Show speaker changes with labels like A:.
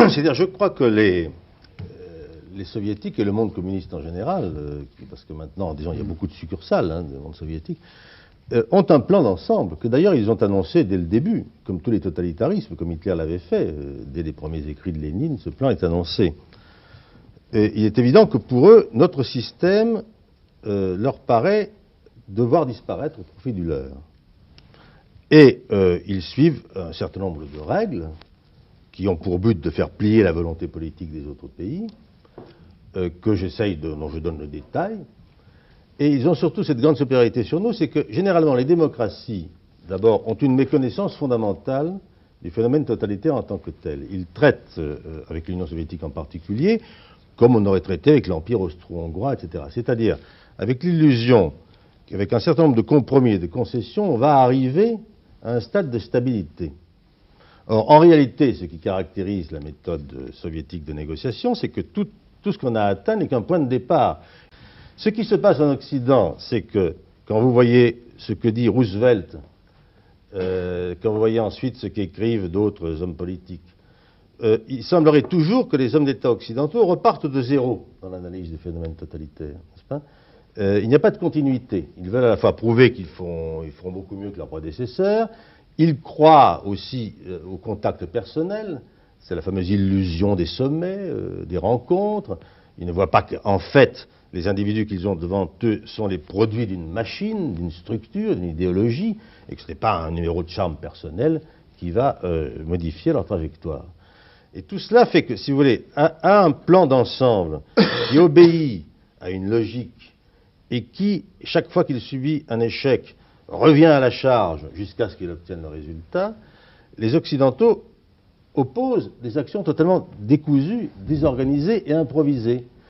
A: C'est-à-dire, je crois que les soviétiques et le monde communiste en général, parce que maintenant, disons, il y a beaucoup de succursales du monde soviétique, ont un plan d'ensemble, que d'ailleurs ils ont annoncé dès le début, comme tous les totalitarismes, comme Hitler l'avait fait, dès les premiers écrits de Lénine, ce plan est annoncé. Et il est évident que pour eux, notre système leur paraît devoir disparaître au profit du leur. Et ils suivent un certain nombre de règles qui ont pour but de faire plier la volonté politique des autres pays, dont je donne le détail. Et ils ont surtout cette grande supériorité sur nous, c'est que généralement les démocraties, d'abord, ont une méconnaissance fondamentale du phénomène totalitaire en tant que tel. Ils traitent, avec l'Union soviétique en particulier, comme on aurait traité avec l'Empire austro-hongrois, etc. C'est-à-dire avec l'illusion qu'avec un certain nombre de compromis et de concessions, on va arriver à un stade de stabilité. Or, en réalité, ce qui caractérise la méthode soviétique de négociation, c'est que tout ce qu'on a atteint n'est qu'un point de départ. Ce qui se passe en Occident, c'est que quand vous voyez ce que dit Roosevelt, quand vous voyez ensuite ce qu'écrivent d'autres hommes politiques, il semblerait toujours que les hommes d'État occidentaux repartent de zéro dans l'analyse des phénomènes totalitaires, n'est-ce pas ? Il n'y a pas de continuité. Ils veulent à la fois prouver qu'ils feront beaucoup mieux que leurs prédécesseurs. Ils croient aussi au contact personnel. C'est la fameuse illusion des sommets, des rencontres. Ils ne voient pas qu'en fait, les individus qu'ils ont devant eux sont les produits d'une machine, d'une structure, d'une idéologie, et que ce n'est pas un numéro de charme personnel qui va modifier leur trajectoire. Et tout cela fait que, si vous voulez, un plan d'ensemble qui obéit à une logique et qui, chaque fois qu'il subit un échec, revient à la charge jusqu'à ce qu'il obtienne le résultat, les Occidentaux opposent des actions totalement décousues, désorganisées et improvisées.